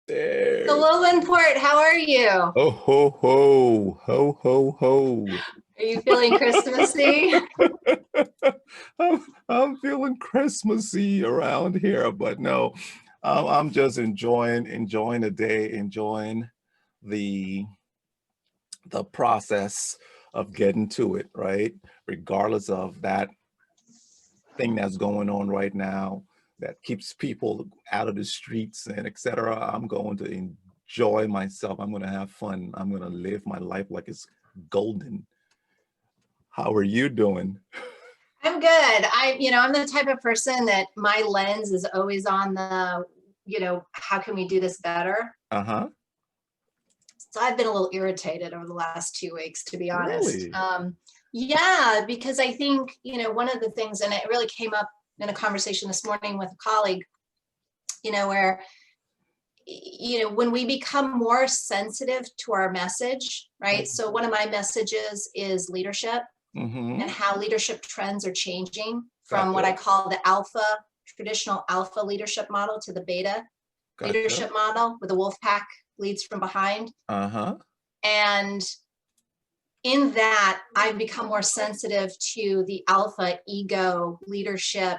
So There. Wulwyn.Porte, how are you? Are Ho, ho, ho, ho, ho, ho. you feeling Christmassy? I'm feeling Christmassy around here, but no, I'm just enjoying the day, enjoying the the process of getting to it, right? Regardless of that thing that's going on right now that keeps people out of the streets and etc. I'm going to enjoy myself. I'm going to have fun. I'm going to live my life like it's golden. How are you doing? I'm good. I'm the type of person that my lens is always on the, how can we do this better? Uh-huh. So I've been a little irritated over the last 2 weeks, to be honest. Really? Yeah, because I think, one of the things, and it really came up in a conversation this morning with a colleague, where when we become more sensitive to our message, right? So one of my messages is leadership Mm-hmm. and how leadership trends are changing from what Gotcha. I call the traditional alpha leadership model to the beta Gotcha. leadership model, where the wolf pack leads from behind. Uh-huh. And in that, I've become more sensitive to the alpha ego leadership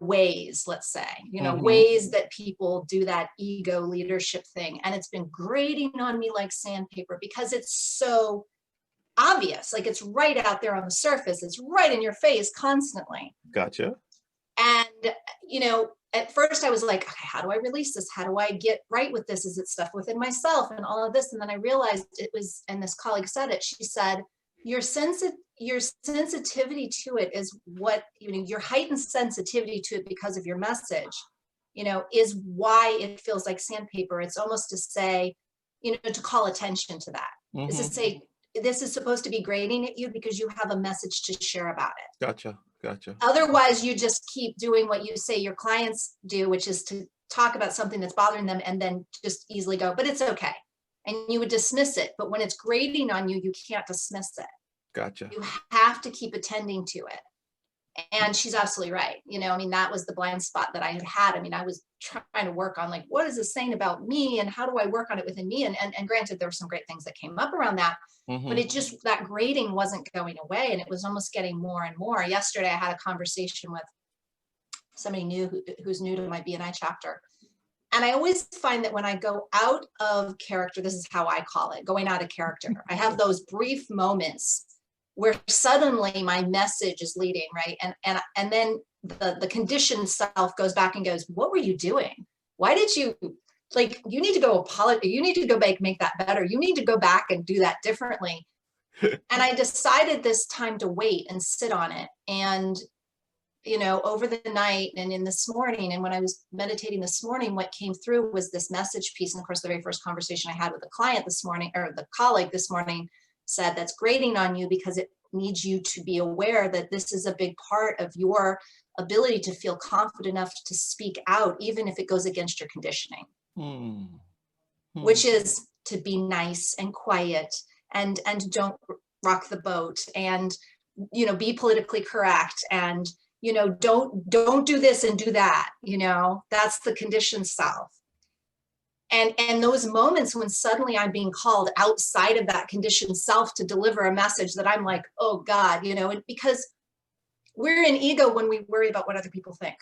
ways, let's say, Mm-hmm. ways that people do that ego leadership thing. And it's been grating on me like sandpaper because it's so obvious. Like, it's right out there on the surface. It's right in your face constantly. Gotcha. And, at first I was like, okay, how do I release this? How do I get right with this? Is it stuff within myself and all of this? And then I realized it was, and this colleague said it, she said, your sensitivity to it is what, your heightened sensitivity to it because of your message, is why it feels like sandpaper. It's almost to say, to call attention to that. Mm-hmm. Is to say, this is supposed to be grating at you because you have a message to share about it. Gotcha. Gotcha. Otherwise, you just keep doing what you say your clients do, which is to talk about something that's bothering them and then just easily go, but it's okay. And you would dismiss it. But when it's grating on you, you can't dismiss it. Gotcha. You have to keep attending to it. And she's absolutely right. That was the blind spot that I had. I was trying to work on, like, what is this saying about me and how do I work on it within me? And granted, there were some great things that came up around that, Mm-hmm. but it just, that grading wasn't going away. And it was almost getting more and more. Yesterday, I had a conversation with somebody new who's new to my BNI chapter. And I always find that when I go out of character, this is how I call it, going out of character. I have those brief moments where suddenly my message is leading, right? And then the conditioned self goes back and goes, what were you doing? Why did you, like, you need to go apologize, you need to go back, make that better. You need to go back and do that differently. And I decided this time to wait and sit on it. And, over the night and in this morning, and when I was meditating this morning, what came through was this message piece. And of course, the very first conversation I had with the client this morning, or the colleague this morning, said that's grating on you because it needs you to be aware that this is a big part of your ability to feel confident enough to speak out, even if it goes against your conditioning, which is to be nice and quiet and don't rock the boat and, be politically correct and, don't do this and do that, that's the conditioned self. And those moments when suddenly I'm being called outside of that conditioned self to deliver a message that I'm like, oh God, because we're in ego when we worry about what other people think.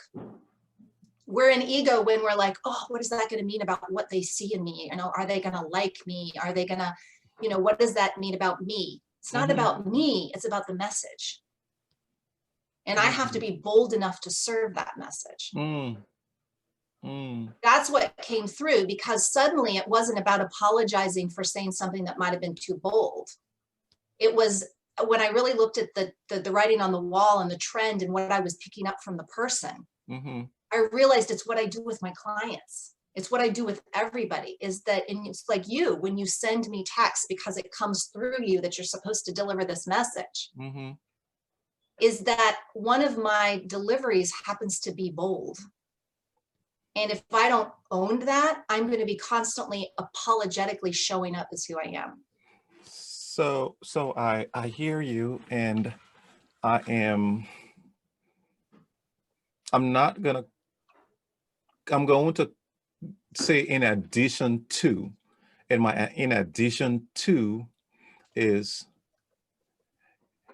We're in ego when we're like, oh, what is that going to mean about what they see in me? Are they going to like me? Are they going to, what does that mean about me? It's not about me, it's about the message. And I have to be bold enough to serve that message. That's what came through, because suddenly it wasn't about apologizing for saying something that might have been too bold. It was when I really looked at the writing on the wall and the trend and what I was picking up from the person, I realized it's what I do with my clients. It's what I do with everybody, is that, and it's like you, when you send me text because it comes through you that you're supposed to deliver this message, is that one of my deliveries happens to be bold. And if I don't own that, I'm going to be constantly apologetically showing up as who I am. So I hear you, and I'm going to say in addition to, and my in addition to is,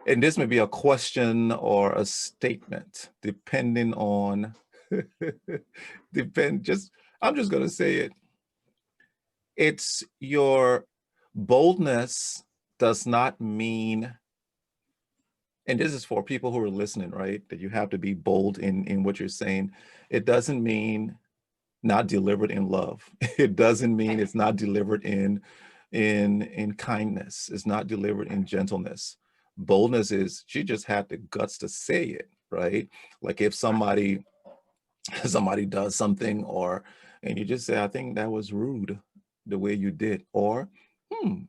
and this may be a question or a statement, depending on, I'm just going to say it. It's your boldness does not mean, and this is for people who are listening, right? That you have to be bold in what you're saying. It doesn't mean not delivered in love. It doesn't mean it's not delivered in kindness. It's not delivered in gentleness. Boldness is, she just had the guts to say it, right? Like if somebody does something, and you just say, I think that was rude the way you did, or and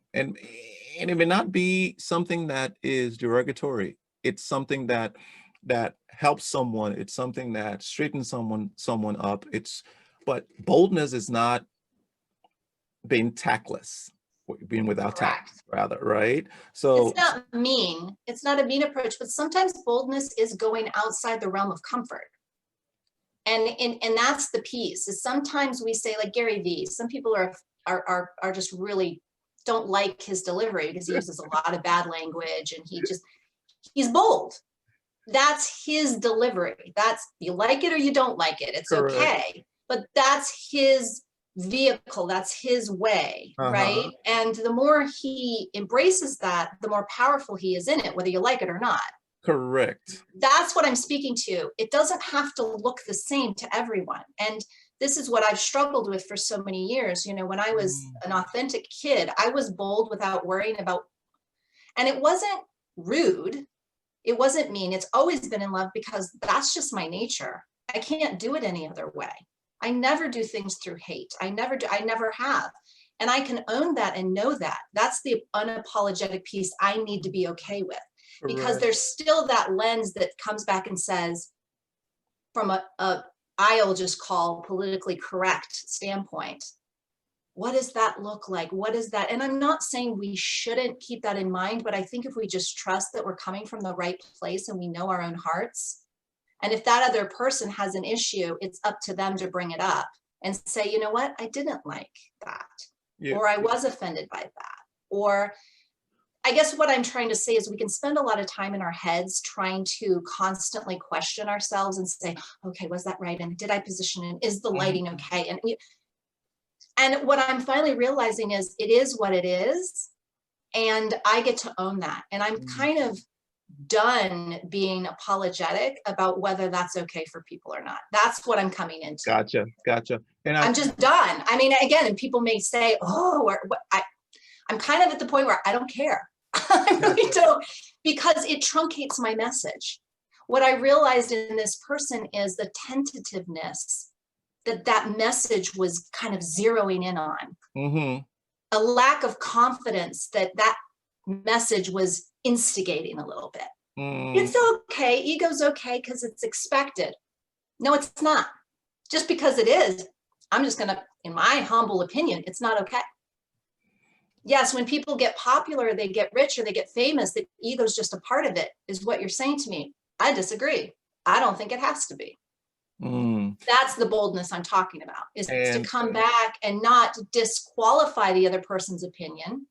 it may not be something that is derogatory. It's something that helps someone. It's something that straightens someone up. But boldness is not being tactless, being without tact, rather, right? So it's not mean. It's not a mean approach, but sometimes boldness is going outside the realm of comfort. And that's the piece, is sometimes we say, like Gary Vee, some people are just really don't like his delivery because he uses a lot of bad language, and he's bold. That's his delivery. That's, you like it or you don't like it. It's correct. Okay. But that's his vehicle. That's his way, right? And the more he embraces that, the more powerful he is in it, whether you like it or not. Correct. That's what I'm speaking to. It doesn't have to look the same to everyone. And this is what I've struggled with for so many years. You know, when I was an authentic kid, I was bold without worrying about, and it wasn't rude. It wasn't mean. It's always been in love, because that's just my nature. I can't do it any other way. I never do things through hate. I never have. And I can own that and know that. That's the unapologetic piece I need to be okay with. Because there's still that lens that comes back and says, from I'll just call politically correct standpoint, what does that look like? What is that? And I'm not saying we shouldn't keep that in mind, but I think if we just trust that we're coming from the right place and we know our own hearts, and if that other person has an issue, it's up to them to bring it up and say, you know what, I didn't like that, or I was offended by that, or I guess what I'm trying to say is we can spend a lot of time in our heads trying to constantly question ourselves and say, okay, was that right? And did I position it? Is the lighting okay? And what I'm finally realizing is it is what it is. And I get to own that. And I'm kind of done being apologetic about whether that's okay for people or not. That's what I'm coming into. Gotcha. And I'm just done. I mean, again, and people may say, oh, I'm kind of at the point where I don't care. I really don't, because it truncates my message. What I realized in this person is the tentativeness that message was kind of zeroing in on. A lack of confidence that message was instigating a little bit. It's okay. Ego's okay because it's expected. No, it's not. Just because it is, I'm just going to, in my humble opinion, it's not okay. Yes, when people get popular, they get rich, or they get famous, the ego's just a part of it, is what you're saying to me. I disagree. I don't think it has to be. That's the boldness I'm talking about, is to come back and not disqualify the other person's opinion.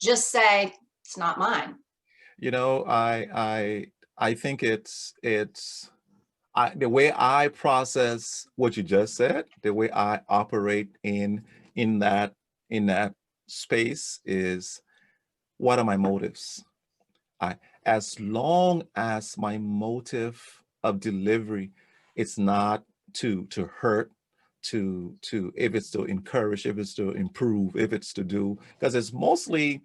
Just say, it's not mine. You know, I think it's the way I process what you just said, the way I operate in that space is, what are my motives? As long as my motive of delivery, it's not to hurt, to if it's to encourage, if it's to improve, if it's to do, because it's mostly,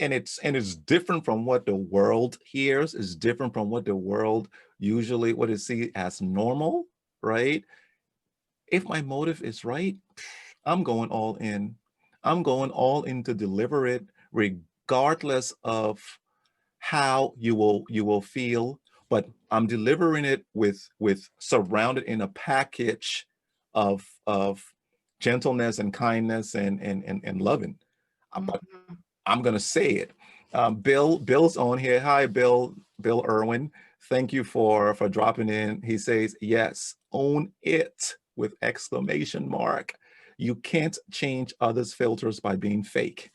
and it's different from what the world hears, is different from what the world usually what it sees as normal, right? If my motive is right, I'm going all in. I'm going all in to deliver it, regardless of how you will feel, but I'm delivering it with surrounded in a package of gentleness and kindness and loving. But I'm gonna say it. Bill's on here. Hi, Bill Irwin. Thank you for dropping in. He says, yes, own it with exclamation mark. You can't change others' filters by being fake.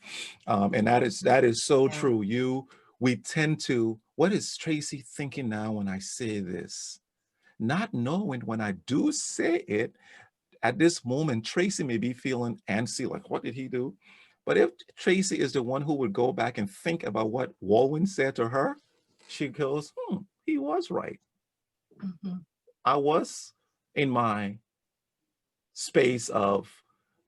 And that is so Yeah. true. We tend to, what is Traci thinking now when I say this? Not knowing when I do say it, at this moment, Traci may be feeling antsy, like, what did he do? But if Traci is the one who would go back and think about what Wulwyn said to her, she goes, he was right. Mhm. I was in my space of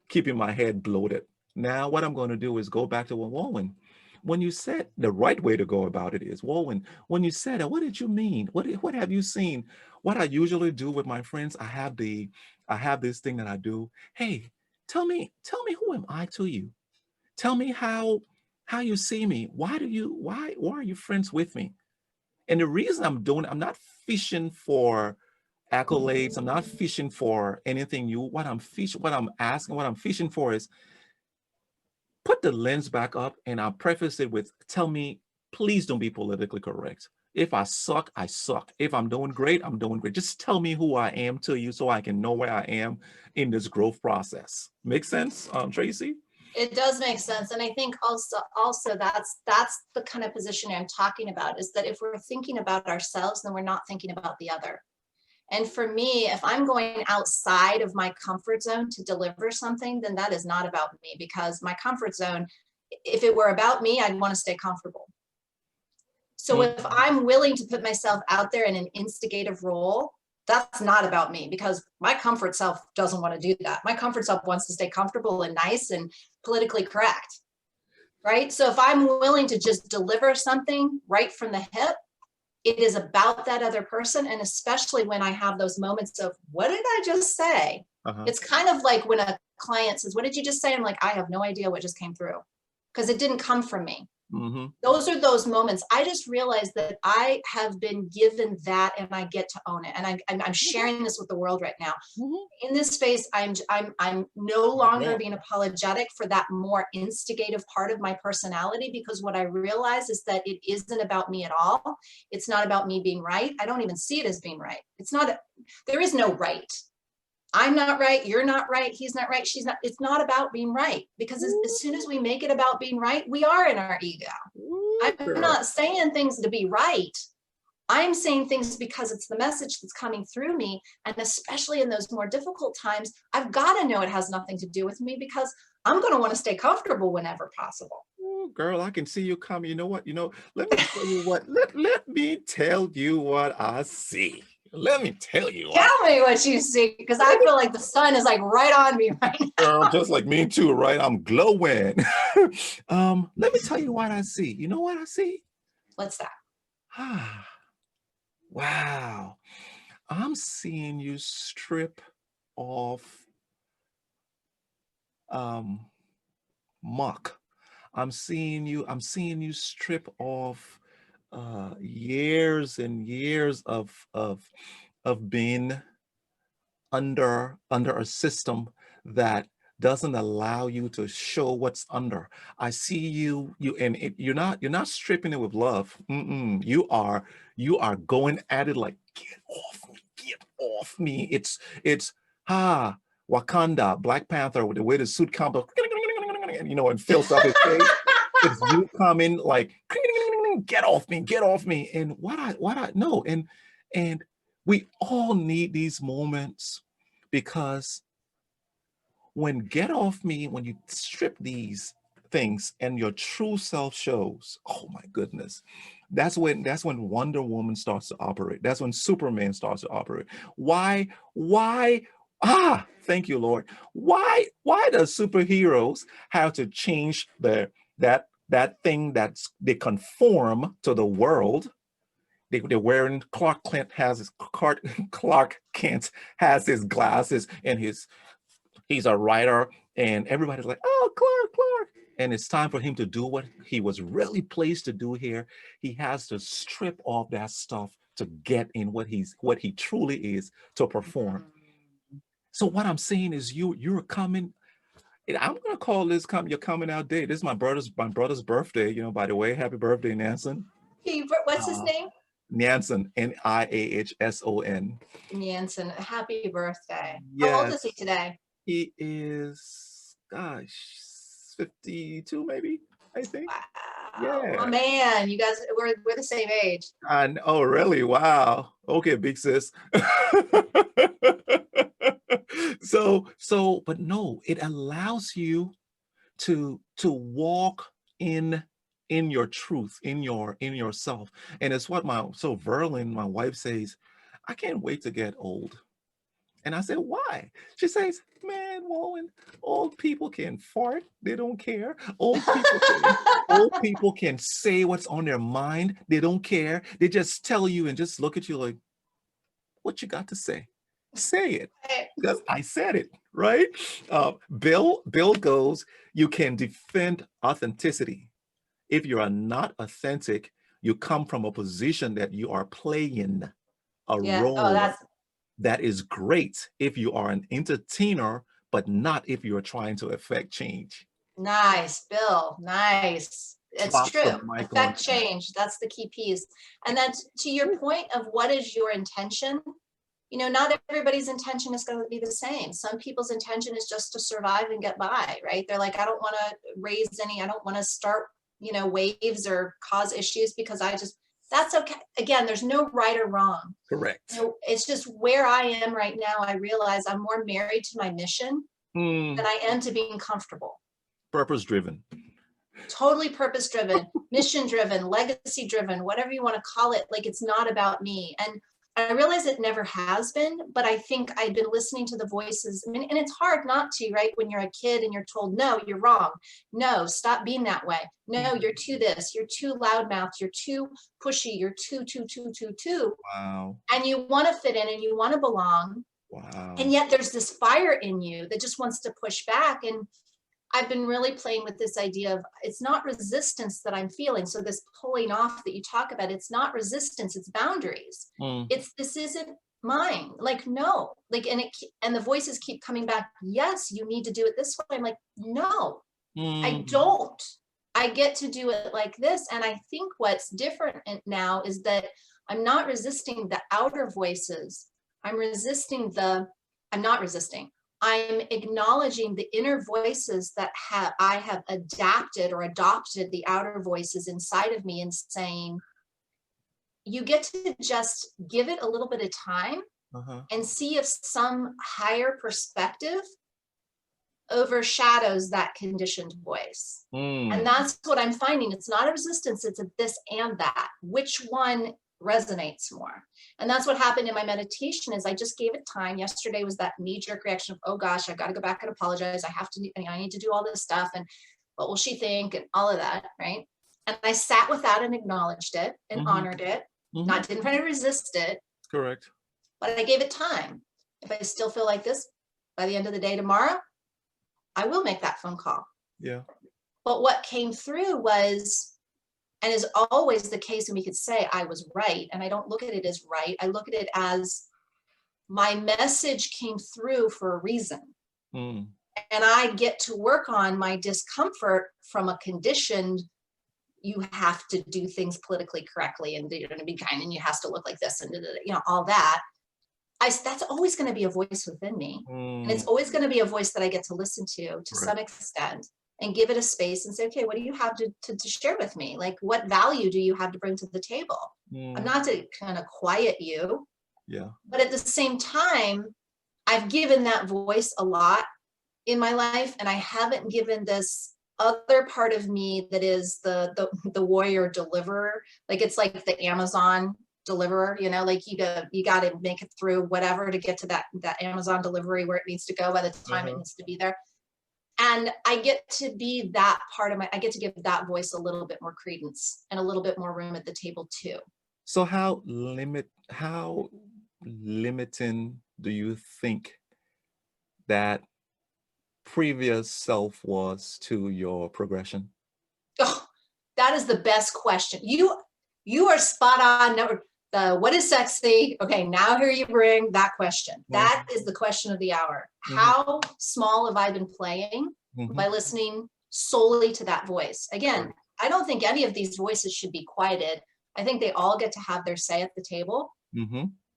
keeping my head bloated. Now, what I'm going to do is go back to what Wulwyn, when you said the right way to go about it is, Wulwyn, when you said it, what did you mean? What have you seen? What I usually do with my friends, I have this thing that I do. Hey, tell me who am I to you? Tell me how you see me. Why are you friends with me? And the reason I'm not fishing for accolades. I'm not fishing for anything new. What I'm fishing for is, put the lens back up, and I'll preface it with, tell me, please don't be politically correct. If I suck, I suck. If I'm doing great, I'm doing great. Just tell me who I am to you so I can know where I am in this growth process. Make sense, Traci? It does make sense. And I think also that's the kind of position I'm talking about, is that if we're thinking about ourselves, then we're not thinking about the other. And for me, if I'm going outside of my comfort zone to deliver something, then that is not about me, because my comfort zone, if it were about me, I'd want to stay comfortable. So if I'm willing to put myself out there in an instigative role, that's not about me, because my comfort self doesn't want to do that. My comfort self wants to stay comfortable and nice and politically correct, right? So if I'm willing to just deliver something right from the hip, it is about that other person. And especially when I have those moments of, what did I just say? It's kind of like when a client says, what did you just say? I'm like, I have no idea what just came through, because it didn't come from me. Those are those moments. I just realized that I have been given that, and I get to own it. And I'm sharing this with the world right now. In this space, I'm no longer being apologetic for that more instigative part of my personality, because what I realize is that it isn't about me at all. It's not about me being right. I don't even see it as being right. It's not, there is no right. I'm not right, you're not right, he's not right, she's not. It's not about being right, because as soon as we make it about being right, we are in our ego. I'm not saying things to be right. I'm saying things because it's the message that's coming through me. And especially in those more difficult times, I've got to know it has nothing to do with me, because I'm going to want to stay comfortable whenever possible. Ooh, girl, I can see you coming. You know what? Let me tell you what. Let me tell you what I see. Let me tell you what. Tell me what you see, because I feel like the sun is like right on me right now. Girl, just like me too, right? I'm glowing. Let me tell you what I see. You know what I see? What's that? Wow. I'm seeing you strip off muck. I'm seeing you strip off years and years of being under a system that doesn't allow you to show what's under. I see you're not stripping it with love. You are going at it like, get off me. It's Wakanda, Black Panther, with the way the suit comes up, and fills up his face. It's you coming like, get off me. And what I know, and we all need these moments, because when you strip these things and your true self shows, oh my goodness, that's when Wonder Woman starts to operate. That's when Superman starts to operate. Why? Thank you, Lord. Why does superheroes have to change that thing they conform to the world? They're wearing, Clark Kent has his glasses and he's a writer, and everybody's like, oh, Clark. And it's time for him to do what he was really placed to do here. He has to strip off that stuff to get in what he truly is, to perform. So what I'm saying is you're coming. I'm gonna call this your coming out day. This is my brother's birthday. By the way, happy birthday, Nansen. What's his name? Nansen, Niahson. Nansen, happy birthday. Yes. How old is he today? He is, gosh, 52 maybe, I think. Wow. Oh Yeah. man, you guys, we're the same age. And oh, really? Wow. Okay, big sis. But no, it allows you to walk in your truth, in yourself. And it's what Verlin, my wife, says, I can't wait to get old. And I said, why? She says, man, Wulwyn, old people can fart. They don't care. Old people can say what's on their mind. They don't care. They just tell you and just look at you like, what you got to say? Say it. Because I said it, right? Bill goes, you can defend authenticity. If you are not authentic, you come from a position that you are playing a Yeah. Oh, role. That is great if you are an entertainer, but not if you're trying to affect change. nice, Bill. Nice. It's Drops the true. mic on Affect that. change. That's the key piece. And that's to your point of what is your intention. You know, not everybody's intention is going to be the same. Some people's intention is just to survive and get by, right? They're like, I don't want to I don't want to start, waves or cause issues because that's okay. Again, there's no right or wrong. Correct. It's just where I am right now. I realize I'm more married to my mission than I am to being comfortable. Purpose driven. Totally purpose driven, mission driven, legacy driven, whatever you want to call it. Like, it's not about me. And I realize it never has been, but I think I've been listening to the voices. I mean, and it's hard not to, right? When you're a kid and you're told, no, you're wrong. No, stop being that way. No, you're too this, you're too loudmouth, you're too pushy, you're too. Wow. And you want to fit in and you want to belong. Wow. And yet there's this fire in you that just wants to push back. And I've been really playing with this idea of it's not resistance that I'm feeling. So this pulling off that you talk about, it's not resistance, it's boundaries. This isn't mine. Like, no, like, and the voices keep coming back. Yes, you need to do it this way. I'm like, no, I don't. I get to do it like this. And I think what's different now is that I'm not resisting the outer voices. I'm not resisting. I'm acknowledging the inner voices that I have adapted or adopted the outer voices inside of me and saying, you get to just give it a little bit of time and see if some higher perspective overshadows that conditioned voice. And that's what I'm finding. It's not a resistance, it's a this and that. Which one resonates more? And that's what happened in my meditation is I just gave it time. Yesterday was that knee-jerk reaction of, oh gosh, I've got to go back and apologize. I need to do all this stuff. And what will she think? And all of that, right? And I sat with that and acknowledged it and honored it. Didn't try to resist it. Correct. But I gave it time. If I still feel like this by the end of the day tomorrow, I will make that phone call. Yeah. But what came through was, and is always the case, and we could say I was right, and I don't look at it as right. I look at it as my message came through for a reason. And I get to work on my discomfort from a conditioned, you have to do things politically correctly and you're going to be kind and you have to look like this and all that. That's always going to be a voice within me. And it's always going to be a voice that I get to listen to some extent and give it a space and say, okay, what do you have to share with me? Like, what value do you have to bring to the table? I'm not to kind of quiet you. Yeah. But at the same time, I've given that voice a lot in my life, and I haven't given this other part of me that is the warrior deliverer. Like, it's like the Amazon deliverer, like you got to make it through whatever to get to that Amazon delivery where it needs to go by the time it needs to be there. And I get to be that part of I get to give that voice a little bit more credence and a little bit more room at the table too. So how limiting do you think that previous self was to your progression? Oh, that is the best question. You are spot on. What is sexy? Okay, now here you bring that question. That is the question of the hour. How small have I been playing by listening solely to that voice? Again, I don't think any of these voices should be quieted. I think they all get to have their say at the table.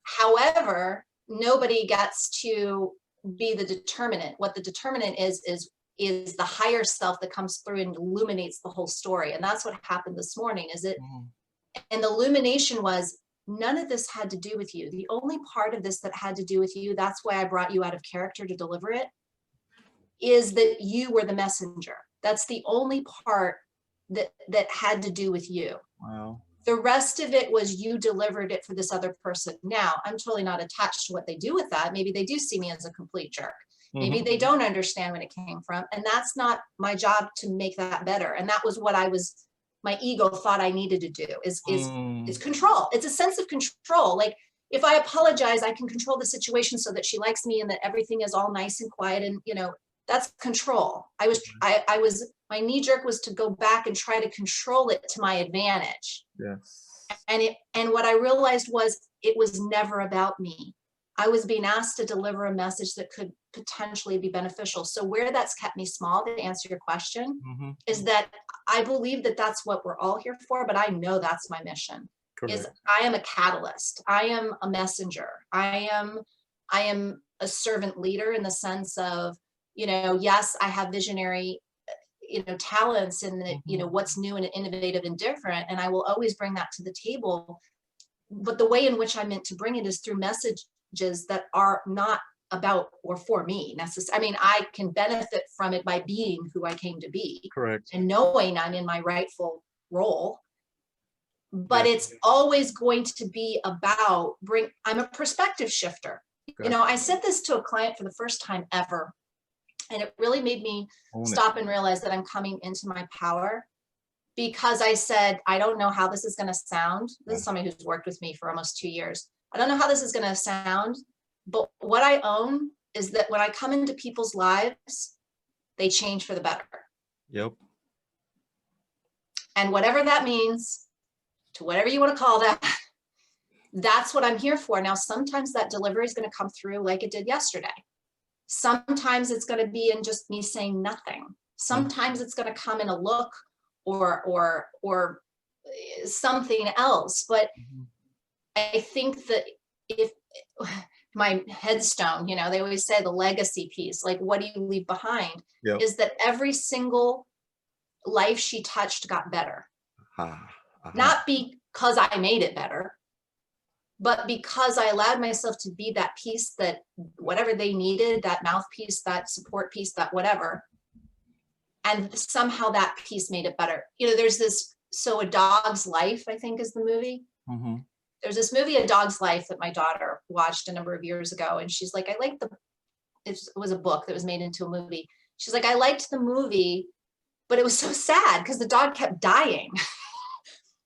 However, nobody gets to be the determinant. What the determinant is the higher self that comes through and illuminates the whole story. And that's what happened this morning, is it? And the illumination was, none of this had to do with you. The only part of this that had to do with you, that's why I brought you out of character to deliver it, is that you were the messenger. That's the only part that had to do with you. Wow. The rest of it was you delivered it for this other person. Now, I'm totally not attached to what they do with that. Maybe they do see me as a complete jerk. Maybe they don't understand when it came from. And that's not my job to make that better. And that was what my ego thought I needed to do, is control. It's a sense of control. Like, if I apologize, I can control the situation so that she likes me and that everything is all nice and quiet. And, that's control. My knee jerk was to go back and try to control it to my advantage. Yes. And what I realized was, it was never about me. I was being asked to deliver a message that could potentially be beneficial. So where that's kept me small, to answer your question, is that I believe that that's what we're all here for, but I know that's my mission. Correct. Is I am a catalyst. I am a messenger. I am a servant leader, in the sense of, yes, I have visionary, talents and what's new and innovative and different. And I will always bring that to the table. But the way in which I'm meant to bring it is through messages that are not about or for me necessarily. I mean, I can benefit from it by being who I came to be. Correct. And knowing I'm in my rightful role. But it's always going to be about I'm a perspective shifter. Gotcha. I said this to a client for the first time ever. And it really made me stop and realize that I'm coming into my power, because I said, I don't know how this is going to sound. This is somebody who's worked with me for almost 2 years. I don't know how this is going to sound, but what I own is that when I come into people's lives, they change for the better. Yep. And whatever that means, to whatever you want to call that, that's what I'm here for. Now, sometimes that delivery is going to come through like it did yesterday. Sometimes it's going to be in just me saying nothing. Sometimes it's going to come in a look or something else. But I think that if my headstone, they always say the legacy piece, like, what do you leave behind? Yep. Is that every single life she touched got better. Not because I made it better, but because I allowed myself to be that piece, that whatever they needed, that mouthpiece, that support piece, that whatever. And somehow that piece made it better. There's this, so A Dog's Life, I think is the movie. There's this movie, A Dog's Life, that my daughter watched a number of years ago. And she's like, it was a book that was made into a movie. She's like, I liked the movie, but it was so sad because the dog kept dying.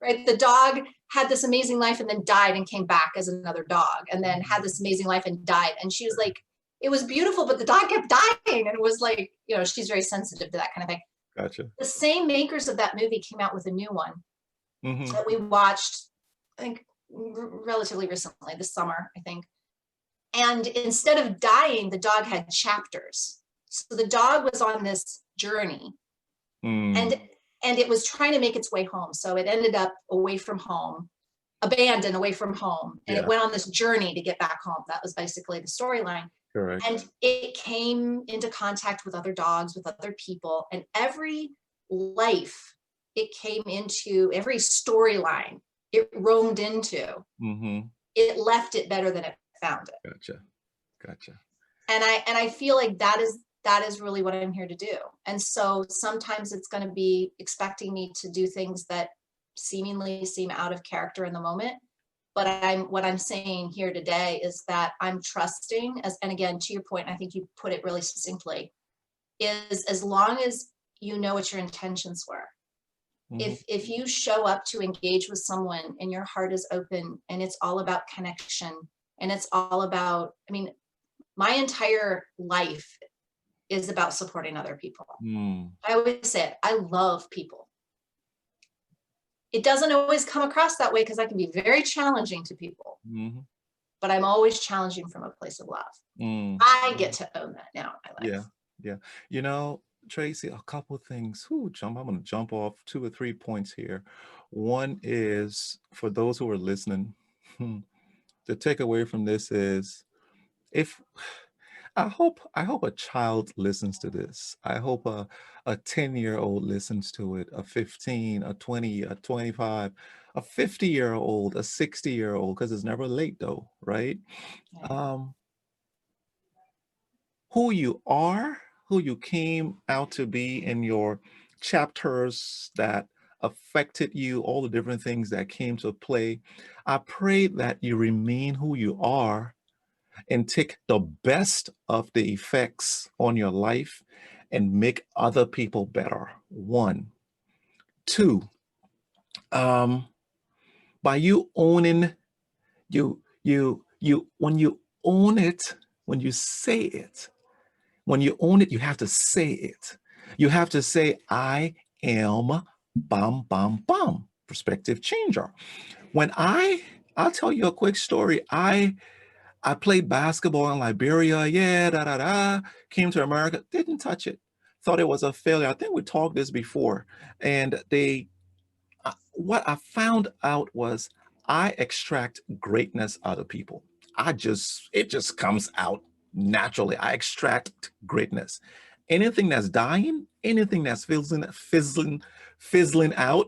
Right? The dog had this amazing life and then died and came back as another dog, and then had this amazing life and died. And she was like, it was beautiful, but the dog kept dying. And it was like, she's very sensitive to that kind of thing. Gotcha. The same makers of that movie came out with a new one that we watched, I think, relatively recently, this summer, I think. And instead of dying, the dog had chapters. So the dog was on this journey. And it was trying to make its way home. So it ended up away from home, abandoned away from home. And it went on this journey to get back home. That was basically the storyline. Correct. And it came into contact with other dogs, with other people. And every life it came into, every storyline it roamed into, it left it better than it found it. Gotcha. And I feel like that is really what I'm here to do. And so sometimes it's going to be expecting me to do things that seemingly seem out of character in the moment. But what I'm saying here today is that I'm trusting, and again, to your point, I think you put it really succinctly, is as long as you know what your intentions were. If you show up to engage with someone and your heart is open and it's all about connection and it's all about, my entire life is about supporting other people. I always say it, I love people. It doesn't always come across that way because I can be very challenging to people, but I'm always challenging from a place of love. I get to own that now in my life. Yeah. Traci, a couple of things. I'm going to jump off 2 or 3 points here. One is, for those who are listening, the takeaway from this is, I hope a child listens to this. I hope a 10-year-old listens to it, a 15, a 20, a 25, a 50-year-old, a 60-year-old, because it's never late though, right? Right. Um, who you are, who you came out to be in your chapters that affected you, all the different things that came to play. I pray that you remain who you are and take the best of the effects on your life and make other people better. One. Two, um, by you owning, when you own it, when you say it, when you own it, you have to say it. You have to say, I am bum, bum, bum, perspective changer. When I'll tell you a quick story. I played basketball in Liberia, yeah, da da da, came to America, didn't touch it, thought it was a failure. I think we talked this before. And what I found out was I extract greatness out of people. It just comes out naturally. I extract greatness. Anything that's dying, anything that's fizzling out,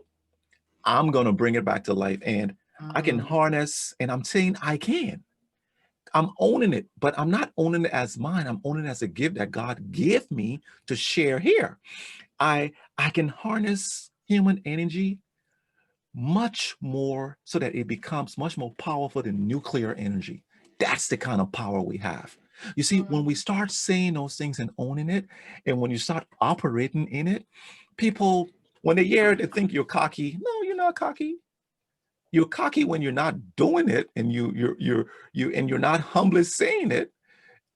I'm gonna bring it back to life. And I can Mm, harness, and I'm saying I can. I'm owning it, but I'm not owning it as mine. I'm owning it as a gift that God gave me to share here. I can harness human energy much more so that it becomes much more powerful than nuclear energy. That's the kind of power we have. You see, when we mm. start saying those things and owning it, and when you start operating in it, people, when they hear it, they think you're cocky. No, you're not cocky. You're cocky when you're not doing it, and you're not humbly saying it.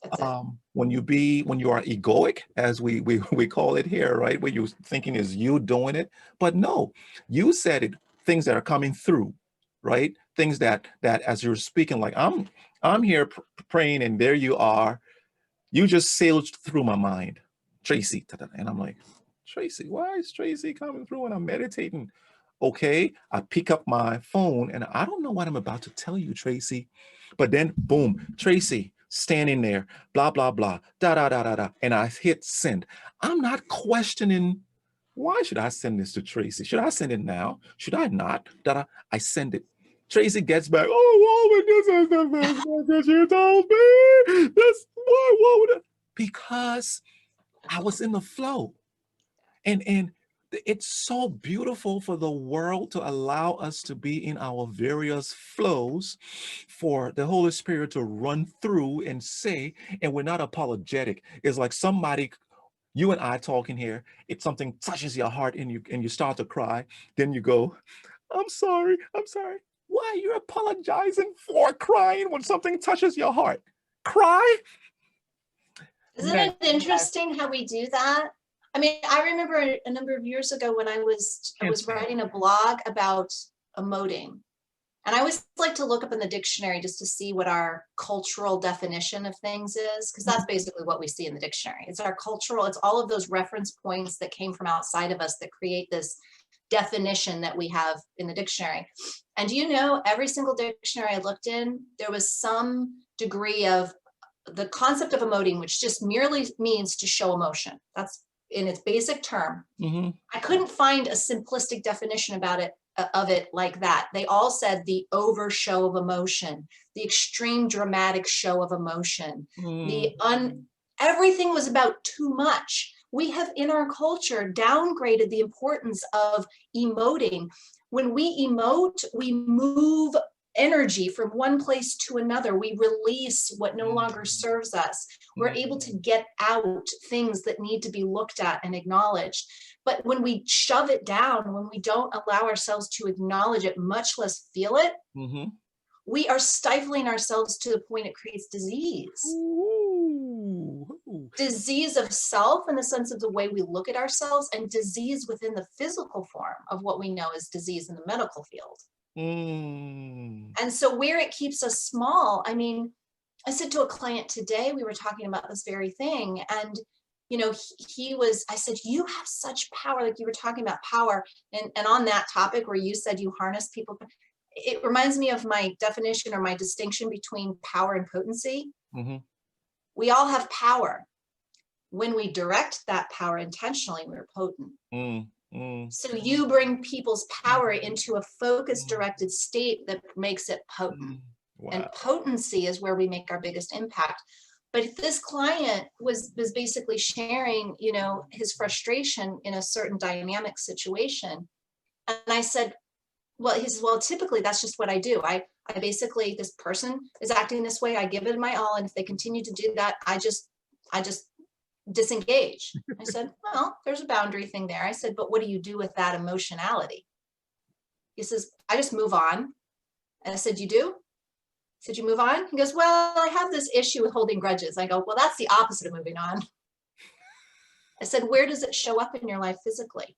That's it. When you are egoic, as we call it here, right? Where you're thinking is you doing it, but no, you said it. Things that are coming through, right? Things that as you're speaking, like I'm here praying, and there you are. You just sailed through my mind, Traci, and I'm like, Traci, why is Traci coming through? And I'm meditating. Okay, I pick up my phone, and I don't know what I'm about to tell you, Traci, but then boom, Traci standing there, blah blah blah, da da da da da, and I hit send. I'm not questioning. Why should I send this to Traci? Should I send it now? Should I not? Da da. I send it. Traci gets back. Oh, Wulwyn, this is the best that you told me. This what? Because I was in the flow, and it's so beautiful for the world to allow us to be in our various flows, for the Holy Spirit to run through and say, and we're not apologetic. It's like somebody, you and I talking here, it's something touches your heart, and you start to cry. Then you go, I'm sorry, I'm sorry. Why are you apologizing for crying when something touches your heart? Cry? Isn't Man, it interesting how we do that? I mean, I remember a number of years ago when I can't was stand it. writing a blog about emoting. And I always like to look up in the dictionary just to see what our cultural definition of things is, because that's basically what we see in the dictionary. It's our cultural, it's all of those reference points that came from outside of us that create this definition that we have in the dictionary. And you know, every single dictionary I looked in, there was some degree of the concept of emoting, which just merely means to show emotion. That's in its basic term. Mm-hmm. I couldn't find a simplistic definition about it of it like that. They all said the over show of emotion, the extreme dramatic show of emotion, everything was about too much. We have in our culture downgraded the importance of emoting. When we emote, we move energy from one place to another. We release what no longer serves us. We're able to get out things that need to be looked at and acknowledged. But when we shove it down, when we don't allow ourselves to acknowledge it, much less feel it, Mm-hmm. we are stifling ourselves to the point it creates disease. Ooh. Disease of self in the sense of the way we look at ourselves, and disease within the physical form of what we know as disease in the medical field. Mm. And so where it keeps us small, I mean, I said to a client today, we were talking about this very thing. And, you know, I said, you have such power. Like you were talking about power. And on that topic where you said you harness people, it reminds me of my definition or my distinction between power and potency. Mm-hmm. We all have power. When we direct that power intentionally, we're potent. So you bring people's power into a focused, directed state that makes it potent. Wow. And potency is where we make our biggest impact. But this client was basically sharing, you know, his frustration in a certain dynamic situation. And I said, well, he says, well, typically that's just what I do. I basically, this person is acting this way. I give it my all. And if they continue to do that, I just disengage. I said, well, there's a boundary thing there. I said, but what do you do with that emotionality? He says, I just move on. And I said, you do? I said, you move on? He goes, well, I have this issue with holding grudges. I go, well, that's the opposite of moving on. I said, where does it show up in your life physically?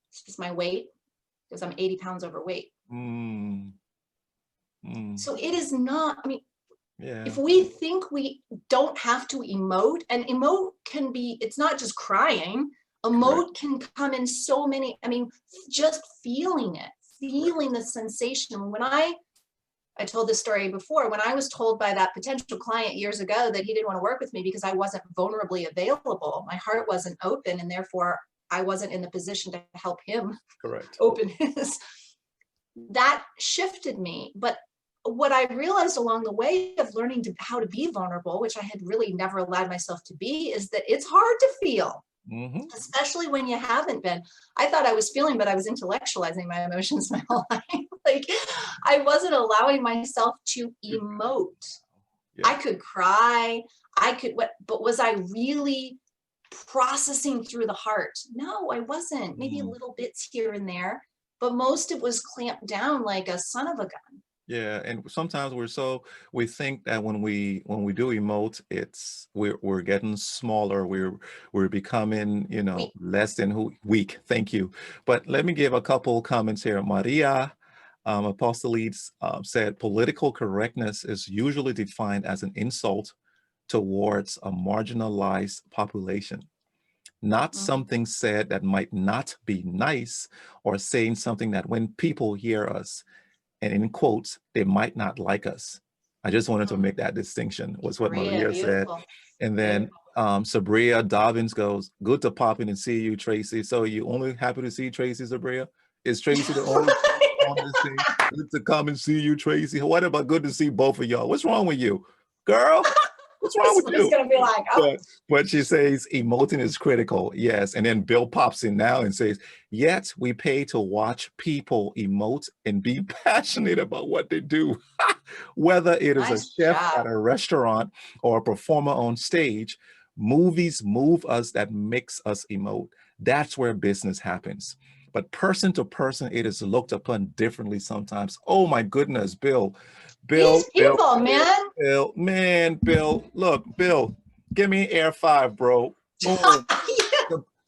It's just my weight, because I'm 80 pounds overweight. So it is not, I mean, if we think we don't have to emote, and emote can be, it's not just crying, emote can come in so many, I mean, just feeling it, feeling the sensation. When I told this story before, when I was told by that potential client years ago that he didn't want to work with me because I wasn't vulnerably available, my heart wasn't open, and therefore I wasn't in the position to help him open his, that shifted me. But what I realized along the way of learning how to be vulnerable, which I had really never allowed myself to be, is that it's hard to feel, especially when you haven't been. I thought I was feeling, but I was intellectualizing my emotions my whole life. Like I wasn't allowing myself to emote. I could cry, but was I really processing through the heart? No, I wasn't. Maybe little bits here and there, but most of it was clamped down like a son of a gun. Yeah, and sometimes we think that when we do emote, we're getting smaller, we're becoming, you know, less than weak. Thank you. But let me give a couple comments here. Maria Apostolides said political correctness is usually defined as an insult towards a marginalized population, not something said that might not be nice, or saying something that when people hear us, and in quotes, they might not like us. I just wanted to make that distinction, was what Maria said. And then Sabria Dobbins goes, good to pop in and see you, Traci. So you only happy to see Traci, Sabria? Is Traci the only on this thing? Good to come and see you, Traci. What about good to see both of y'all? What's wrong with you? Girl, what's wrong with you? Gonna be like, oh. But she says emoting is critical, yes. And then Bill pops in now and says, yet we pay to watch people emote and be passionate about what they do. Whether it is a chef at a restaurant or a performer on stage, movies move us, that makes us emote. That's where business happens. But person to person, it is looked upon differently sometimes. Oh my goodness, Bill. These people, man. Bill, look, Bill, give me air 5, bro. Oh,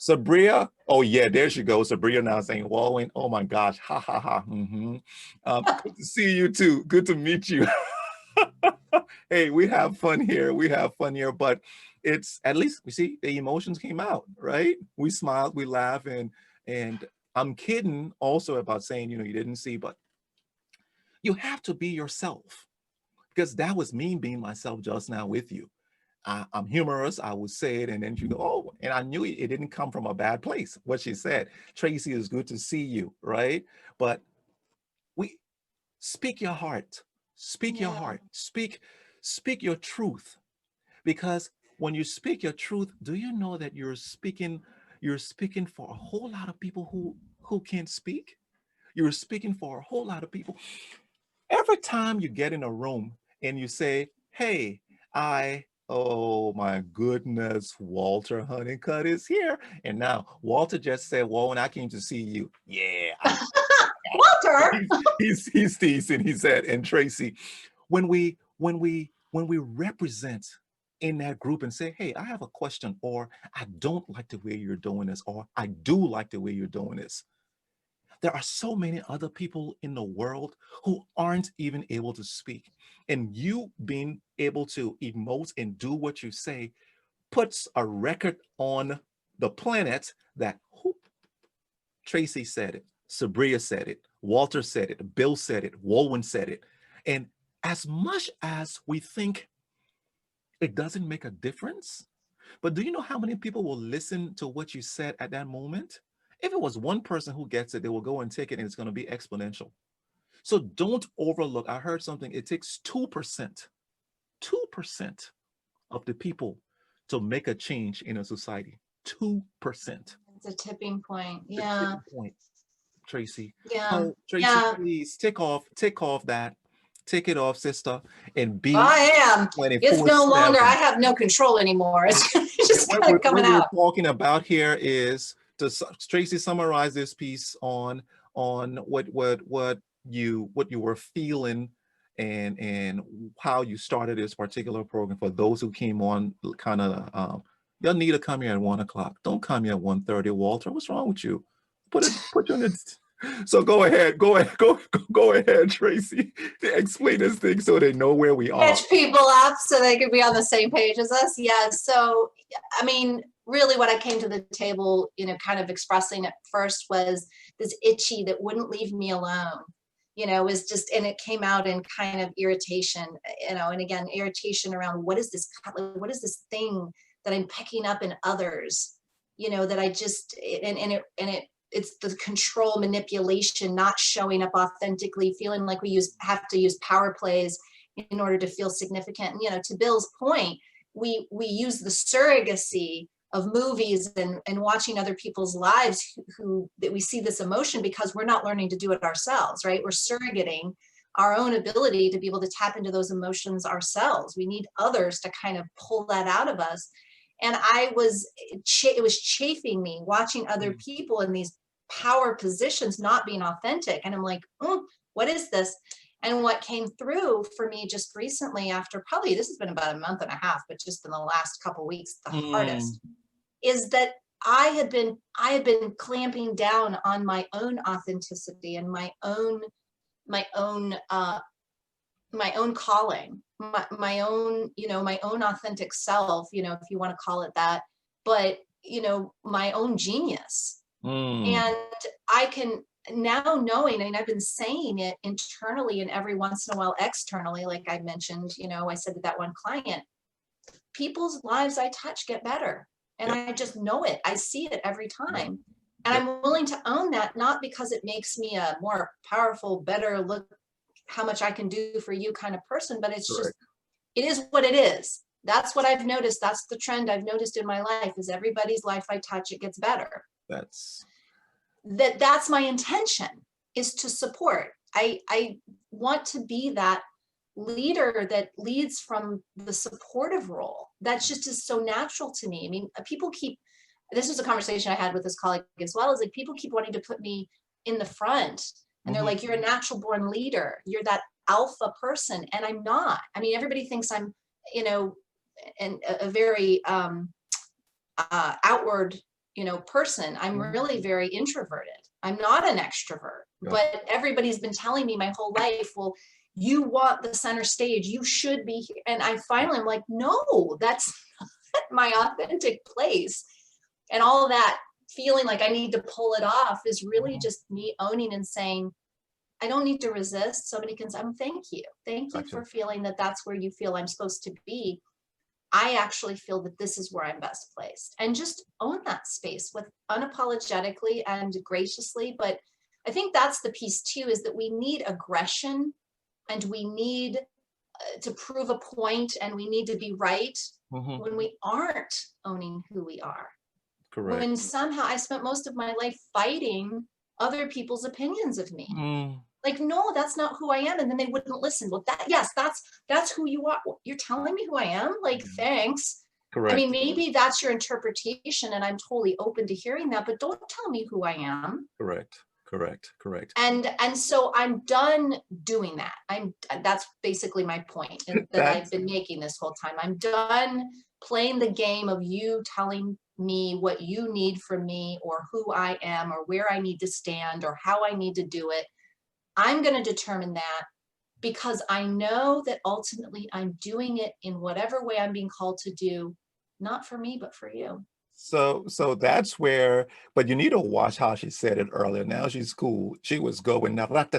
Sabria, oh yeah, there she goes. Sabria now saying, Wulwyn, oh my gosh, ha ha ha. Good to see you too. Good to meet you. Hey, we have fun here. But it's, at least we see the emotions came out, right? We smiled, we laugh, and I'm kidding also about saying, you know, you didn't see, but you have to be yourself, because that was me being myself just now with you. I'm humorous, I would say it, and then you go, oh, and I knew it didn't come from a bad place, what she said. Traci, is good to see you, right? But we speak your heart, speak your heart, speak your truth. Because when you speak your truth, do you know that you're speaking for a whole lot of people who can't speak? You're speaking for a whole lot of people. Every time you get in a room and you say, hey, oh my goodness, Walter Honeycutt is here. And now Walter just said, well, when I came to see you, yeah. Walter. he's teasing, he said. And Traci, when we represent in that group and say, hey, I have a question, or I don't like the way you're doing this, or I do like the way you're doing this. There are so many other people in the world who aren't even able to speak. And you being able to emote and do what you say puts a record on the planet that Traci said it, Sabria said it, Walter said it, Bill said it, Wulwyn said it. And as much as we think it doesn't make a difference. But do you know how many people will listen to what you said at that moment? If it was one person who gets it, they will go and take it, and it's going to be exponential. So don't overlook. I heard something. It takes 2%, 2% of the people to make a change in a society. 2%. It's a tipping point. The Yeah. tipping point, Traci. Yeah. So Traci, Yeah. please take off that. Take it off, sister, and be I am. It's no longer, 24/7. I have no control anymore. It's just And kind of coming what we're out. talking about here is to Traci summarize this piece on what you were feeling and how you started this particular program. For those who came on kind of you'll need to come here at 1 o'clock. Don't come here at 1:30, Walter. What's wrong with you? Put you in it. So go ahead, Traci. Explain this thing so they know where we are. Catch people up so they could be on the same page as us. Yeah. So, I mean, really what I came to the table, kind of expressing at first was this itchy that wouldn't leave me alone, was just, and it came out in kind of irritation, and again, irritation around what is this thing that I'm picking up in others, that I just, it's the control, manipulation, not showing up authentically, feeling like we have to use power plays in order to feel significant. And, to Bill's point, we use the surrogacy of movies and watching other people's lives that we see this emotion because we're not learning to do it ourselves, right? We're surrogating our own ability to be able to tap into those emotions ourselves. We need others to kind of pull that out of us. And it was chafing me watching other people in these power positions not being authentic. And I'm like, what is this? And what came through for me just recently, after probably, this has been about a month and a half, but just in the last couple of weeks, the hardest, is that I had been clamping down on my own authenticity and my own calling, my own authentic self, if you want to call it that, but my own genius. And I can now knowing, I've been saying it internally and every once in a while externally, like I mentioned, I said to that one client, people's lives I touch get better. And I just know it. I see it every time. And I'm willing to own that, not because it makes me a more powerful, better, look how much I can do for you kind of person, but it's just, it is what it is. That's what I've noticed. That's the trend I've noticed in my life, is everybody's life I touch, it gets better. That's my intention, is to support. I want to be that leader that leads from the supportive role. That just is so natural to me. I mean, this was a conversation I had with this colleague as well, is like, people keep wanting to put me in the front, and they're like, you're a natural born leader. You're that alpha person. And I'm not. I mean, everybody thinks I'm, and a very outward, person. I'm really very introverted. I'm not an extrovert, but everybody's been telling me my whole life, well, you want the center stage, you should be here. And I finally am like, no, that's not my authentic place. And all of that feeling like I need to pull it off is really just me owning and saying, I don't need to resist. Somebody can say, thank you. Thank you for feeling that that's where you feel I'm supposed to be. I actually feel that this is where I'm best placed, and just own that space with unapologetically and graciously. But I think that's the piece too, is that we need aggression, and we need to prove a point, and we need to be right when we aren't owning who we are. Correct. When somehow I spent most of my life fighting other people's opinions of me. Like, no, that's not who I am. And then they wouldn't listen. Well, that's who you are. You're telling me who I am? Like, thanks. Correct. I mean, maybe that's your interpretation, and I'm totally open to hearing that, but don't tell me who I am. Correct. And so I'm done doing that. That's basically my point that I've been making this whole time. I'm done playing the game of you telling me what you need from me, or who I am, or where I need to stand, or how I need to do it. I'm going to determine that, because I know that ultimately I'm doing it in whatever way I'm being called to do, not for me, but for you. So that's where, but you need to watch how she said it earlier. Now she's cool. She was going now. But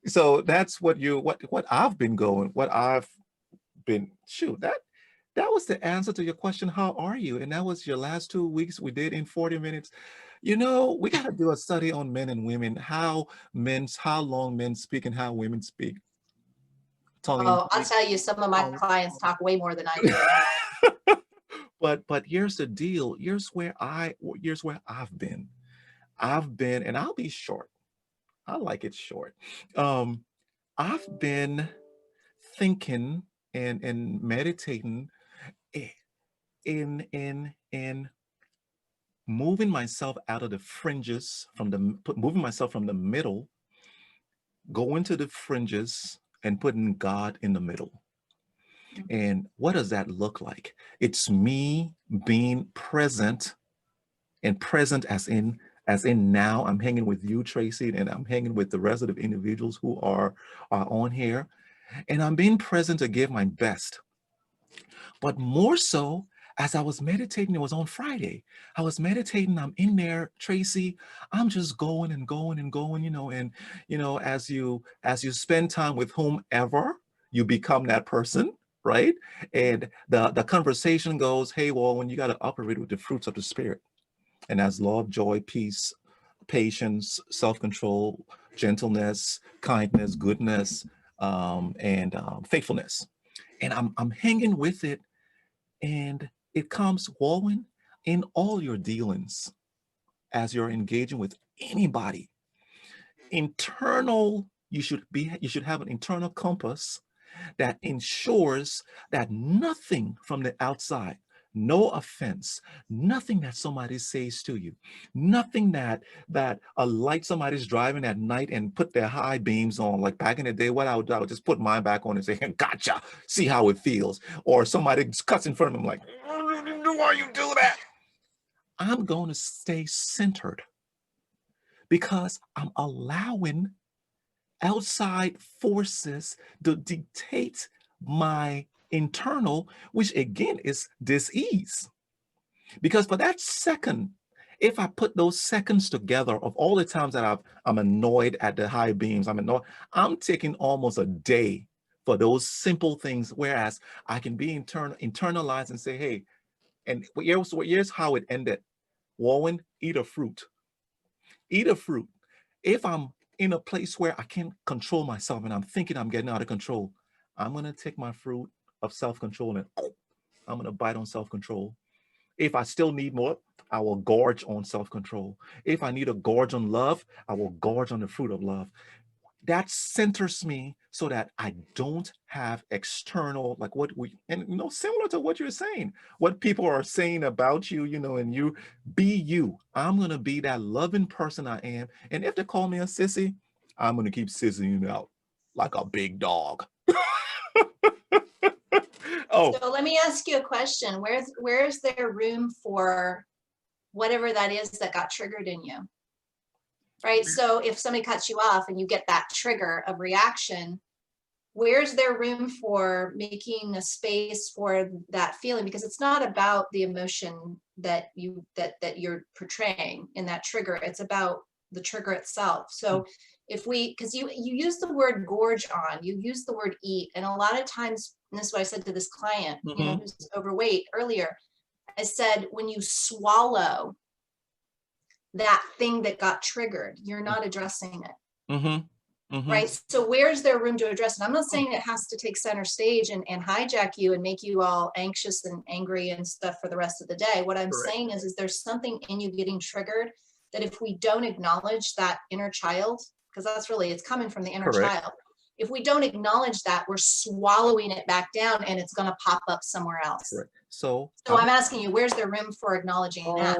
So that's what I've been going, what I've been, shoot, that was the answer to your question, how are you? And that was your last 2 weeks we did in 40 minutes. You know, we got to do a study on men and women, how long men speak and how women speak. Tongue in Oh, I'll cheek. tell you, some of my clients talk way more than I do. But here's the deal. Here's where I've been. And I'll be short. I like it short. Um, I've been thinking and meditating i- in moving myself out of the fringes, moving myself from the middle, going to the fringes and putting God in the middle. And what does that look like? It's me being present, and present as in now I'm hanging with you, Traci, and I'm hanging with the rest of the individuals who are on here, and I'm being present to give my best. But more so, as I was meditating, it was on Friday. I was meditating, I'm in there, Traci, I'm just going and going and going, and as you spend time with whomever, you become that person, right? And the conversation goes, hey, well, when you got to operate with the fruits of the spirit, and as love, joy, peace, patience, self-control, gentleness, kindness, goodness, and faithfulness. And I'm hanging with it, and it comes, Wulwyn, in all your dealings as you're engaging with anybody. You should have an internal compass that ensures that nothing from the outside, no offense, nothing that somebody says to you, nothing that a light somebody's driving at night and put their high beams on, like back in the day, what I would do, I would just put mine back on and say, gotcha, see how it feels. Or somebody cuts in front of them like, why you do that? I'm going to stay centered because I'm allowing outside forces to dictate my internal, which again is dis-ease. Because for that second, if I put those seconds together of all the times that I'm annoyed at the high beams, I'm taking almost a day for those simple things, whereas I can be internalized and say, hey, and here's how it ended. Wulwyn, eat a fruit. Eat a fruit. If I'm in a place where I can't control myself and I'm thinking I'm getting out of control, I'm going to take my fruit of self-control and I'm going to bite on self-control. If I still need more, I will gorge on self-control. If I need a gorge on love, I will gorge on the fruit of love. That centers me so that I don't have external, like similar to what you're saying, what people are saying about you, and you be you. I'm going to be that loving person I am. And if they call me a sissy, I'm going to keep sissying out like a big dog. Oh, So let me ask you a question. Where's there room for whatever that is that got triggered in you? Right? So if somebody cuts you off and you get that trigger of reaction, where's there room for making a space for that feeling? Because it's not about the emotion that you're portraying in that trigger. It's about the trigger itself. So because you use the word gorge on, you use the word eat, and a lot of times, and this is what I said to this client, who's overweight earlier, I said, when you swallow that thing that got triggered, you're not addressing it. Right? So where's there room to address it? I'm not saying it has to take center stage and hijack you and make you all anxious and angry and stuff for the rest of the day. What I'm saying is there's something in you getting triggered that if we don't acknowledge that inner child, because that's really, it's coming from the inner child. If we don't acknowledge that, we're swallowing it back down and it's going to pop up somewhere else. So I'm asking you, where's there room for acknowledging that?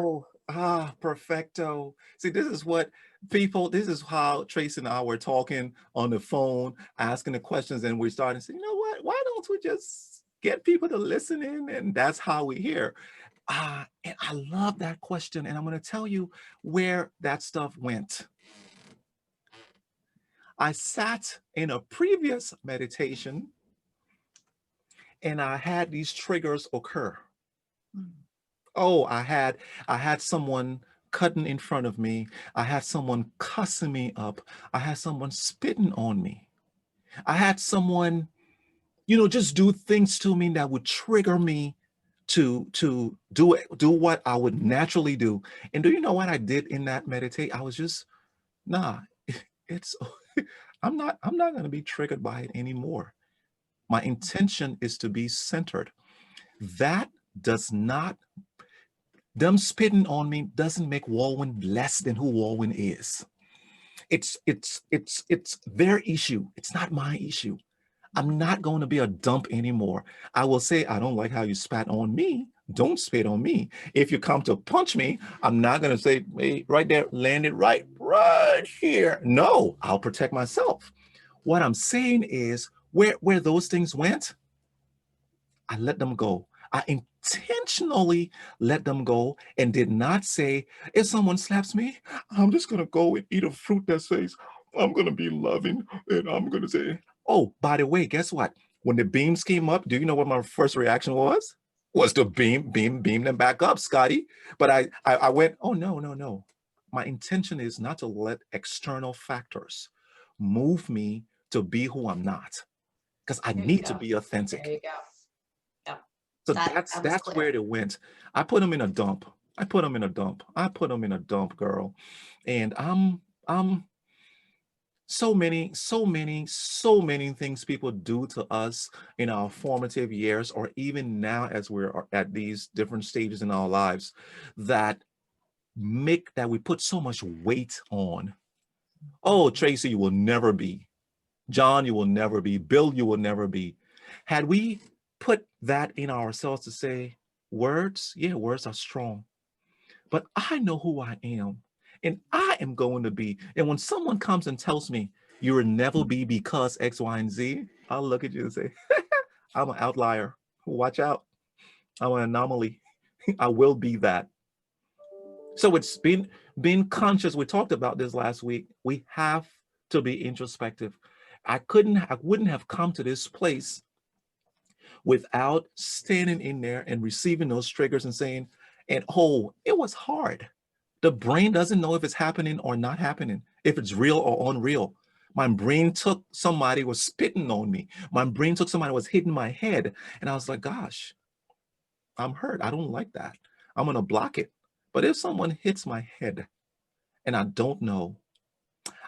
Perfecto. See, this is how Traci and I were talking on the phone, asking the questions, and we're starting to say, you know what, why don't we just get people to listen in? And that's how we hear. And I love that question. And I'm going to tell you where that stuff went. I sat in a previous meditation and I had these triggers occur. Oh, I had someone cutting in front of me. I had someone cussing me up. I had someone spitting on me. I had someone, just do things to me that would trigger me to do what I would naturally do. And do you know what I did in that meditate? I was just, nah, it's I'm not going to be triggered by it anymore. My intention is to be centered. That does not, them spitting on me doesn't make Wulwyn less than who Wulwyn is. It's their issue. It's not my issue. I'm not going to be a dump anymore. I will say, I don't like how you spat on me. Don't spit on me. If you come to punch me, I'm not going to say, hey, right there, land it right here. No, I'll protect myself. What I'm saying is where those things went, I let them go. I intentionally let them go and did not say, if someone slaps me, I'm just going to go and eat a fruit that says, I'm going to be loving, and I'm going to say, oh, by the way, guess what? When the beams came up, do you know what my first reaction was? Was to beam them back up, Scotty. But I went, oh, no, no, no. My intention is not to let external factors move me to be who I'm not, because I There you need to go. be authentic. There you go. Yeah. So That was that's where clear. it went. I put them in a dump. I put them in a dump. I put them in a dump, girl. And I'm so many things people do to us in our formative years, or even now as we're at these different stages in our lives, that make that we put so much weight on. Oh, Tracy, you will never be. John, you will never be. Bill, you will never be. Had we put that in ourselves to say, words, yeah, words are strong, but I know who I am and I am going to be. And when someone comes and tells me you will never be because X, Y, and Z, I'll look at you and say, I'm an outlier. Watch out. I'm an anomaly. I will be that. So it's being conscious. We talked about this last week. We have to be introspective. I wouldn't have come to this place without standing in there and receiving those triggers and saying, and oh, it was hard. The brain doesn't know if it's happening or not happening, if it's real or unreal. My brain took somebody was spitting on me. My brain took somebody was hitting my head. And I was like, gosh, I'm hurt. I don't like that. I'm going to block it. But if someone hits my head and I don't know,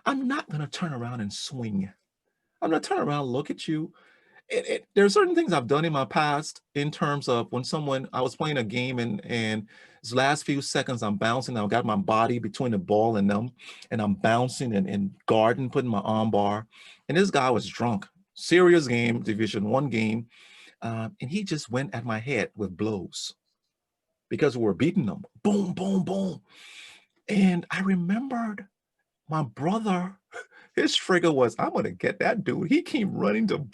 I'm not going to turn around and swing. I'm going to turn around, look at you. There are certain things I've done in my past in terms of when I was playing a game and this last few seconds I'm bouncing. I've got my body between the ball and them, and I'm bouncing and guarding, putting my arm bar. And this guy was drunk. Serious game, Division I game. And he just went at my head with blows because we were beating them. Boom, boom, boom. And I remembered my brother, his trigger was, I'm going to get that dude. He came running to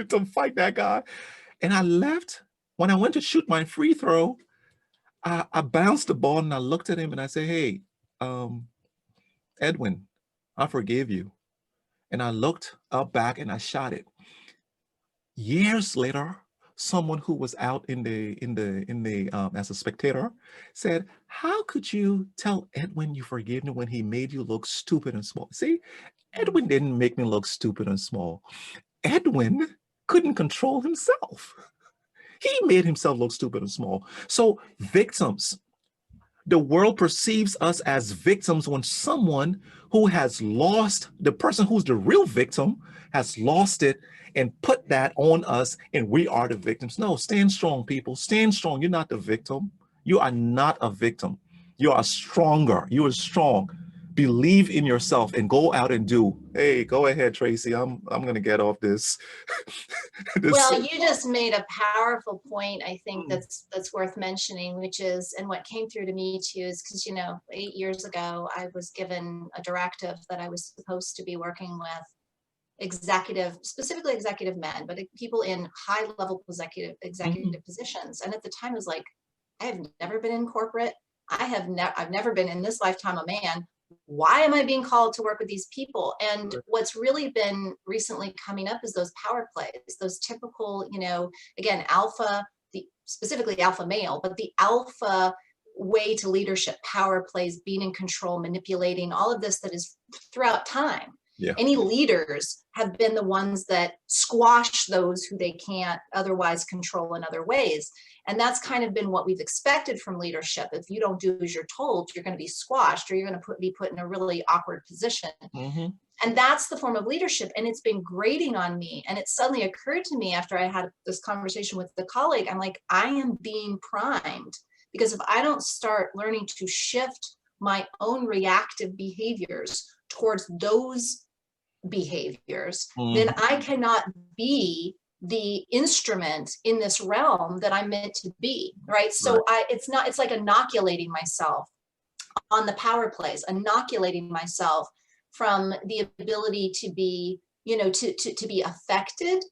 to fight that guy. And I left. When I went to shoot my free throw, I bounced the ball and I looked at him and I said, hey, Edwin, I forgive you. And I looked up back and I shot it. Years later, someone who was out in the as a spectator said, how could you tell Edwin you forgive him when he made you look stupid and small? See, Edwin didn't make me look stupid and small. Edwin couldn't control himself. He made himself look stupid and small. So victims, the world perceives us as victims when someone who has lost, the person who's the real victim has lost it and put that on us and we are the victims. No, stand strong, people. Stand strong. You're not the victim. You are not a victim. You are stronger. You are strong. Believe in yourself and go out and do. Hey, go ahead, Tracy. I'm gonna get off this. Well, you just made a powerful point, I think that's worth mentioning, which is, and what came through to me too is because, 8 years ago, I was given a directive that I was supposed to be working with specifically executive men, but people in high level executive positions. And at the time, it was like, I have never been in corporate. I've never been in this lifetime a man. Why am I being called to work with these people? And what's really been recently coming up is those power plays, those typical, again, alpha, specifically alpha male, but the alpha way to leadership, power plays, being in control, manipulating, all of this that is throughout time. Yeah. Any leaders have been the ones that squash those who they can't otherwise control in other ways. And that's kind of been what we've expected from leadership. If you don't do as you're told, you're going to be squashed, or you're going to be put in a really awkward position. Mm-hmm. And that's the form of leadership. And it's been grating on me. And it suddenly occurred to me after I had this conversation with the colleague, I'm like, I am being primed, because if I don't start learning to shift my own reactive behaviors towards those behaviors, then I cannot be the instrument in this realm that I'm meant to be, right? So it's like inoculating myself on the power plays, inoculating myself from the ability to be, to be affected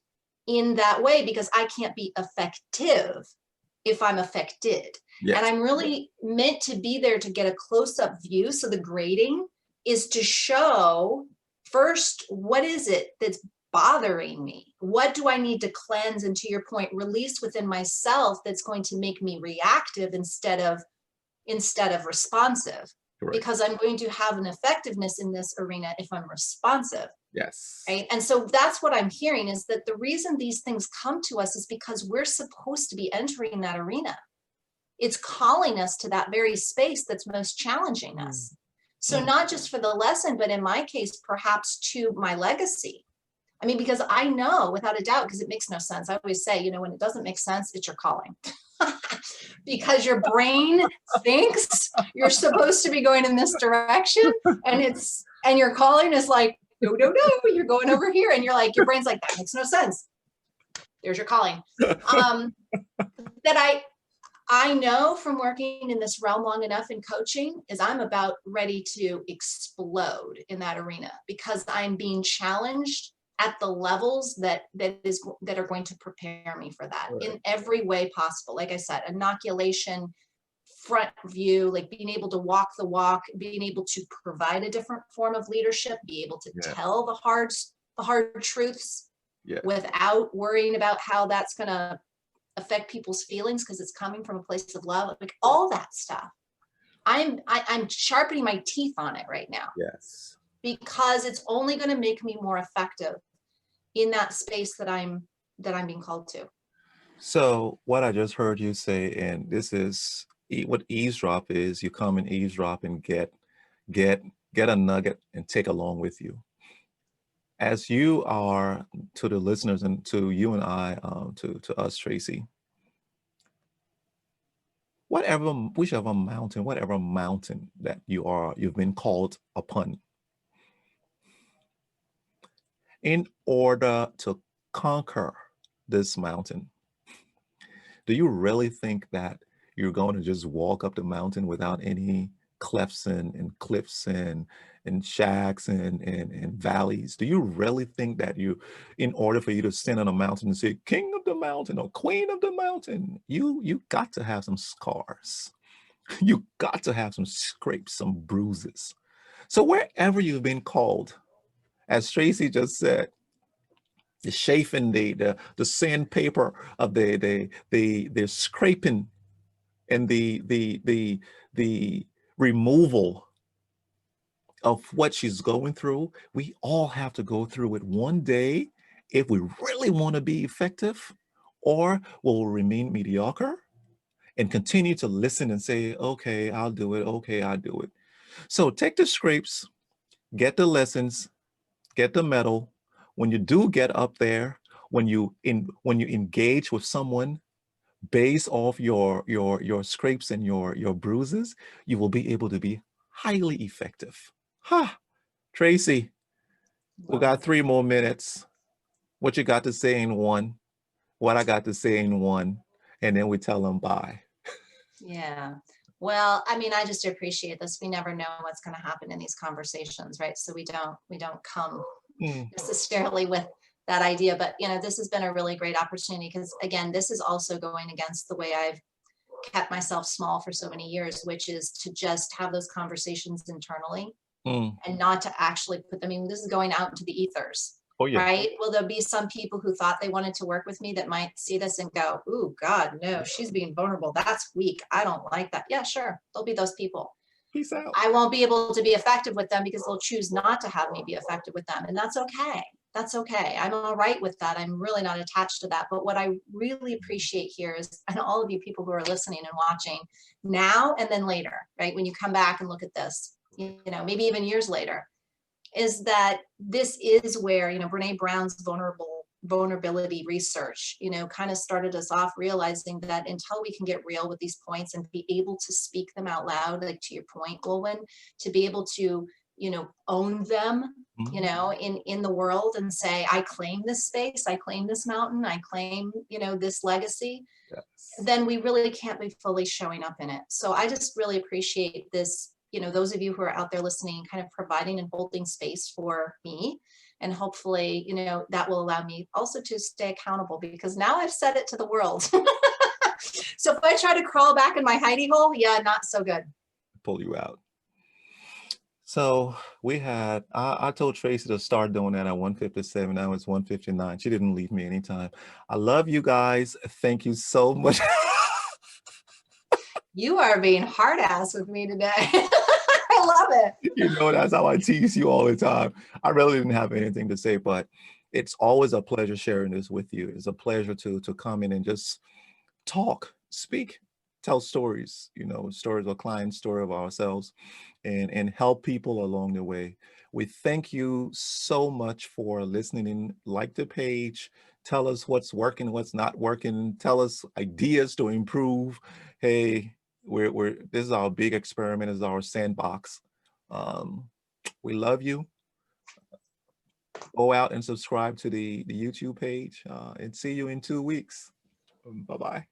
in that way, because I can't be effective if I'm affected. Yes. And I'm really meant to be there to get a close-up view. So the grading is to show first, what is it that's bothering me? What do I need to cleanse, and to your point, release within myself that's going to make me reactive instead of responsive? Correct. Because I'm going to have an effectiveness in this arena if I'm responsive. Yes. Right. And so that's what I'm hearing, is that the reason these things come to us is because we're supposed to be entering that arena. It's calling us to that very space that's most challenging us. So not just for the lesson, but in my case, perhaps to my legacy. I mean, because I know without a doubt, because it makes no sense. I always say, when it doesn't make sense, it's your calling. Because your brain thinks you're supposed to be going in this direction, and your calling is like, no, you're going over here. And you're like, your brain's like, that makes no sense. There's your calling. That I know from working in this realm long enough in coaching is I'm about ready to explode in that arena, because I'm being challenged at the levels that are going to prepare me for that in every way possible. Like I said, inoculation, front view, like being able to walk the walk, being able to provide a different form of leadership, be able to tell the hard truths without worrying about how that's going to affect people's feelings, because it's coming from a place of love, like all that stuff. I'm sharpening my teeth on it right now. Yes. Because it's only going to make me more effective in that space that I'm being called to. So what I just heard you say, and this is what eavesdrop is, you come and eavesdrop and get a nugget and take along with you. As you are, to the listeners and to you and I, to us, Traci, whatever mountain that you've been called upon, in order to conquer this mountain, do you really think that you're going to just walk up the mountain without any clefts and cliffs and shacks and valleys? Do you really think that in order for you to stand on a mountain and say, king of the mountain or queen of the mountain, you got to have some scars. You got to have some scrapes, some bruises. So wherever you've been called, as Traci just said, the chafing, the sandpaper of the scraping and the removal of what she's going through, we all have to go through it one day if we really want to be effective, or we'll remain mediocre and continue to listen and say, okay, I'll do it. Okay, I'll do it. So take the scrapes, get the lessons, get the medal. When you do get up there, when you engage with someone based off your scrapes and your bruises, you will be able to be highly effective. Traci, we got 3 more minutes. What you got to say in one, what I got to say in one, and then we tell them bye. Yeah. Well, I mean, I just appreciate this. We never know what's going to happen in these conversations, right? So we don't come necessarily with that idea, but this has been a really great opportunity, because again, this is also going against the way I've kept myself small for so many years, which is to just have those conversations internally and not to actually put them in. This is going out into the ethers. Oh yeah. right? Will there be some people who thought they wanted to work with me that might see this and go, "Ooh, God, no, she's being vulnerable. That's weak. I don't like that." Yeah, sure. There'll be those people. Peace out. I won't be able to be effective with them because they'll choose not to have me be effective with them. And that's okay. That's okay. I'm all right with that. I'm really not attached to that. But what I really appreciate here is, and all of you people who are listening and watching now and then later, right? When you come back and look at this, you know, maybe even years later, is that this is where, you know, Brene Brown's vulnerability research, you know, kind of started us off realizing that until we can get real with these points and be able to speak them out loud, like to your point, Wulwyn, to be able to, you know, own them, you know, in the world and say, I claim this space, I claim this mountain, I claim, you know, this legacy, Yes. then we really can't be fully showing up in it. So I just really appreciate this, you know, those of you who are out there listening, kind of providing and holding space for me. And hopefully, you know, that will allow me also to stay accountable, because now I've said it to the world. So if I try to crawl back in my hidey hole, yeah, not so good. Pull you out. So we had, I told Traci to start doing that at 1:57. Now it's 1:59. She didn't leave me anytime. I love you guys. Thank you so much. You are being hard ass with me today. I love it. You know, that's how I tease you all the time. I really didn't have anything to say, but it's always a pleasure sharing this with you. It's a pleasure to come in and just talk, speak, tell stories, you know, stories of clients, story of ourselves, and help people along the way. We thank you so much for listening in. Like the page, tell us what's working, what's not working, tell us ideas to improve. Hey, this is our big experiment, this is our sandbox. We love you. Go out and subscribe to the YouTube page, and see you in 2 weeks. Bye-bye.